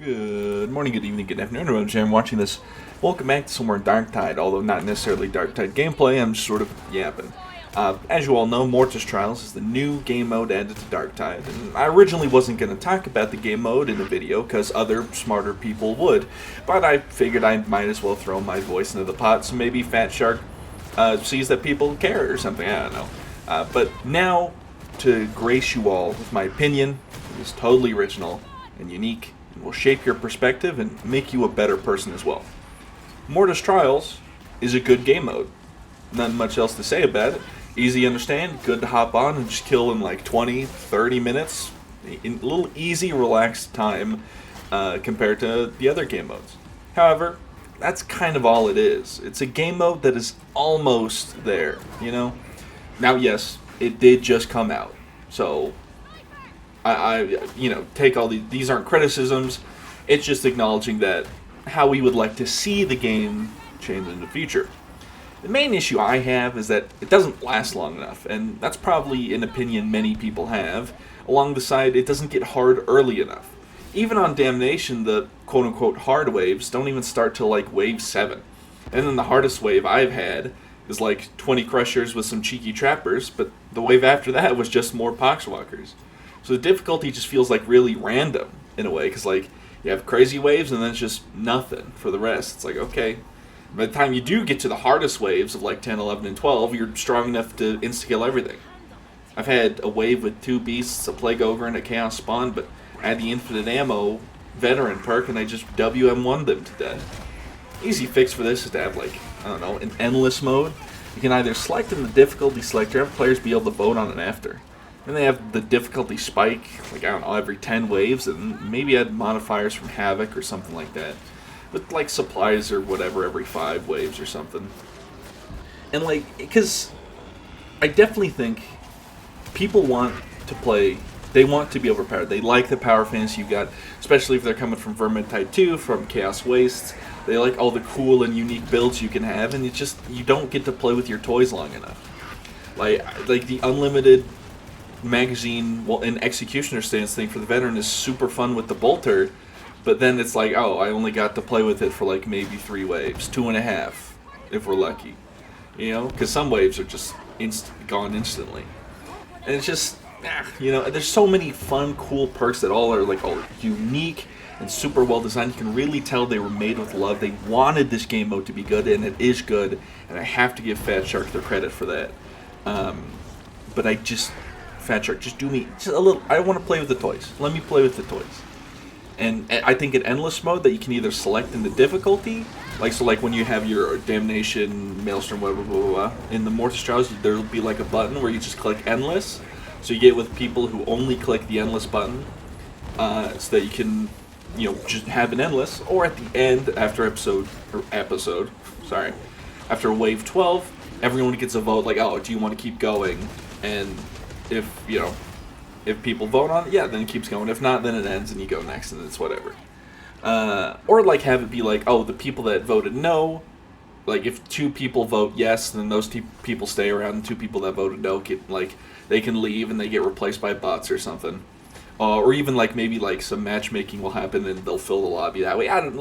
Good morning, good evening, good afternoon, everyone. I'm watching this. Welcome back to some more Darktide, although not necessarily Darktide gameplay. I'm just sort of yapping. As you all know, Mortis Trials is the new game mode added to Darktide, and I originally wasn't going to talk about the game mode in the video because other smarter people would, but I figured I might as well throw my voice into the pot, so maybe Fat Shark sees that people care or something. I don't know. But now, to grace you all with my opinion, it is totally original and unique, and will shape your perspective and make you a better person as well. Mortis Trials is a good game mode. Nothing much else to say about it. Easy to understand, good to hop on and just kill in like 20, 30 minutes. In a little easy, relaxed time compared to the other game modes. However, that's kind of all it is. It's a game mode that is almost there, you know? Now, yes, it did just come out. So I take all these aren't criticisms. It's just acknowledging that how we would like to see the game change in the future. The main issue I have is that it doesn't last long enough, and that's probably an opinion many people have. Along the side, it doesn't get hard early enough. Even on Damnation, the quote-unquote hard waves don't even start till like wave 7. And then the hardest wave I've had is like 20 crushers with some cheeky trappers, but the wave after that was just more poxwalkers. So the difficulty just feels like really random in a way, because like you have crazy waves and then it's just nothing for the rest. It's like, okay, by the time you do get to the hardest waves of like 10, 11, and 12, you're strong enough to insta-kill everything. I've had a wave with 2 beasts, a Plague Ogre, and a Chaos Spawn, but I had the infinite ammo veteran perk and I just WM1'd them to death. Easy fix for this is to have like, I don't know, an endless mode. You can either select in the difficulty selector, have players be able to vote on it after. And they have the difficulty spike, like, I don't know, every 10 waves, and maybe add modifiers from Havoc or something like that. With, like, supplies or whatever every 5 waves or something. And, like, because I definitely think people want to play, they want to be overpowered. They like the power fantasy you got, especially if they're coming from Vermintide 2, from Chaos Wastes. They like all the cool and unique builds you can have, and it's just, you don't get to play with your toys long enough. Like the unlimited magazine, well, an executioner stance thing for the veteran is super fun with the bolter, but then it's like, oh, I only got to play with it for like maybe 3 waves, 2.5 if we're lucky, you know, because some waves are just gone instantly, and it's just, there's so many fun, cool perks that all are like all unique and super well designed. You can really tell they were made with love. They wanted this game mode to be good, and it is good, and I have to give Fat Shark their credit for that. But Fat Shark, just do me just a little. I want to play with the toys. Let me play with the toys. And I think in endless mode that you can either select in the difficulty, like when you have your Damnation, Maelstrom, blah blah blah blah, in the Mortis Trials, there'll be like a button where you just click endless. So you get with people who only click the endless button, so that you can, just have an endless. Or at the end, after after wave 12, everyone gets a vote. Like, oh, do you want to keep going? And if people vote on it, yeah, then it keeps going. If not, then it ends and you go next, and it's whatever. Or like have it be like, oh, the people that voted no, like if 2 people vote yes, then those 2 people stay around, and 2 people that voted no get, like, they can leave and they get replaced by bots or something. Or even like maybe like some matchmaking will happen and they'll fill the lobby that way. I don't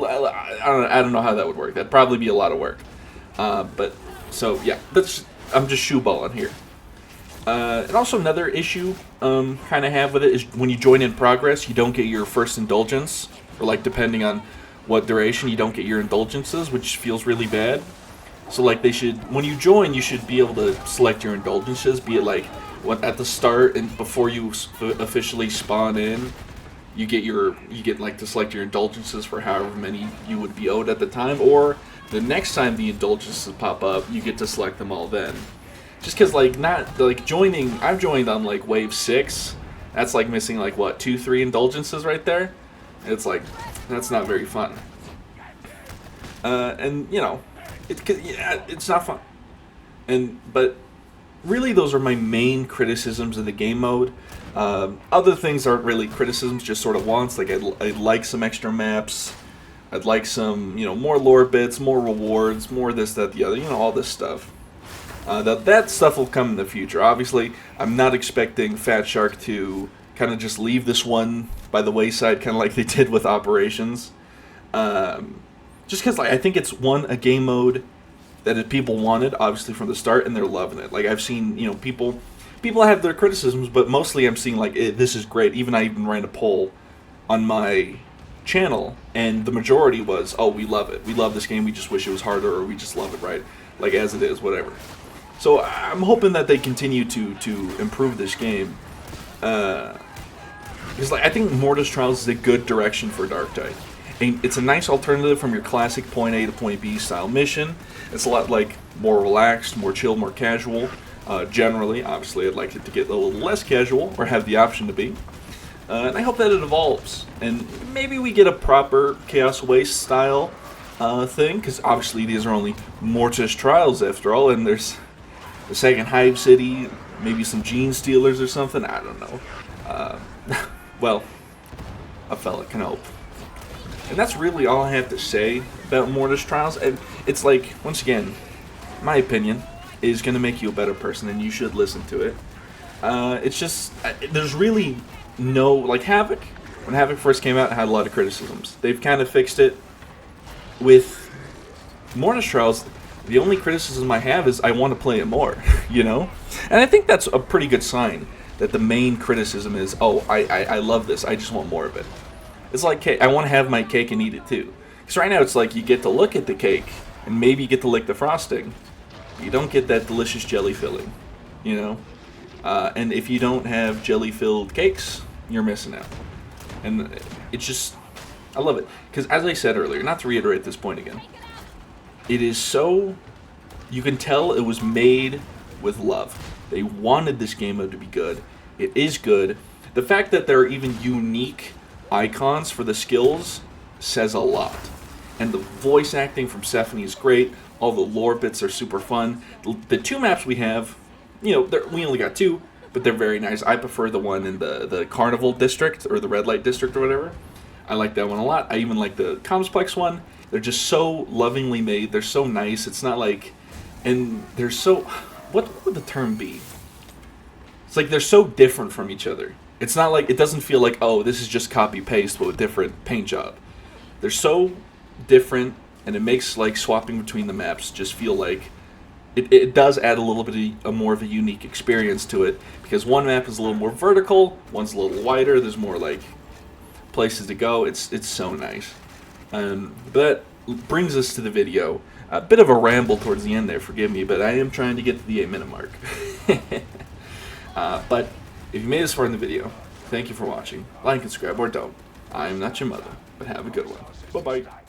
know how that would work. That'd probably be a lot of work. But so yeah, I'm just shoeballing here. And also another issue kind of have with it is when you join in progress, you don't get your first indulgence, or like depending on what duration, you don't get your indulgences, which feels really bad. So like when you join, you should be able to select your indulgences, be it like at the start and before you officially spawn in, you get like to select your indulgences for however many you would be owed at the time, or the next time the indulgences pop up, you get to select them all then. Just because, joining, I've joined on, like, wave 6. That's, like, missing, like, what, 2, 3 indulgences right there? It's, like, that's not very fun. And, it's not fun. But, really, those are my main criticisms of the game mode. Other things aren't really criticisms, just sort of wants. Like, I'd like some extra maps. I'd like some, more lore bits, more rewards, more this, that, the other, all this stuff. That stuff will come in the future. Obviously, I'm not expecting Fat Shark to kind of just leave this one by the wayside, kind of like they did with Operations. Just because I think it's a game mode that people wanted, obviously, from the start, and they're loving it. Like, I've seen, people have their criticisms, but mostly I'm seeing, like, this is great. I even ran a poll on my channel, and the majority was, oh, we love it. We love this game. We just wish it was harder, or we just love it, right? Like, as it is, whatever. So I'm hoping that they continue to improve this game. Because I think Mortis Trials is a good direction for Darktide. And it's a nice alternative from your classic point A to point B style mission. It's a lot more relaxed, more chill, more casual. Generally, obviously, I'd like it to get a little less casual, or have the option to be. And I hope that it evolves, and maybe we get a proper Chaos Waste style thing, because obviously these are only Mortis Trials after all, and there's the second Hive City, maybe some Gene Stealers or something, I don't know. Well, a fella can hope. And that's really all I have to say about Mortis Trials. And it's like, once again, my opinion is going to make you a better person, and you should listen to it. It's just, there's really no, like Havoc. When Havoc first came out, it had a lot of criticisms. They've kind of fixed it. With Mortis Trials, the only criticism I have is I want to play it more, And I think that's a pretty good sign, that the main criticism is, oh, I love this, I just want more of it. It's like cake. I want to have my cake and eat it too. Because right now it's like you get to look at the cake, and maybe you get to lick the frosting. You don't get that delicious jelly filling, And if you don't have jelly-filled cakes, you're missing out. And it's just, I love it. Because as I said earlier, not to reiterate this point again, it is so, you can tell it was made with love. They wanted this game mode to be good. It is good. The fact that there are even unique icons for the skills says a lot. And the voice acting from Stephanie is great. All the lore bits are super fun. The two maps we have, we only got two, but they're very nice. I prefer the one in the Carnival District, or the Red Light District, or whatever. I like that one a lot. I even like the Complex one. They're just so lovingly made. They're so nice. It's not like, and they're so, what would the term be? It's like they're so different from each other. It's not like, it doesn't feel like, oh, this is just copy-paste but with different paint job. They're so different, and it makes like swapping between the maps just feel like, it does add a little bit of more of a unique experience to it, because one map is a little more vertical, one's a little wider, there's more like places to go. It's so nice. But that brings us to the video. A bit of a ramble towards the end there, forgive me, but I am trying to get to the 8-minute mark. But if you made this far in the video, thank you for watching. Like and subscribe, or don't. I am not your mother, but have a good one. Bye-bye.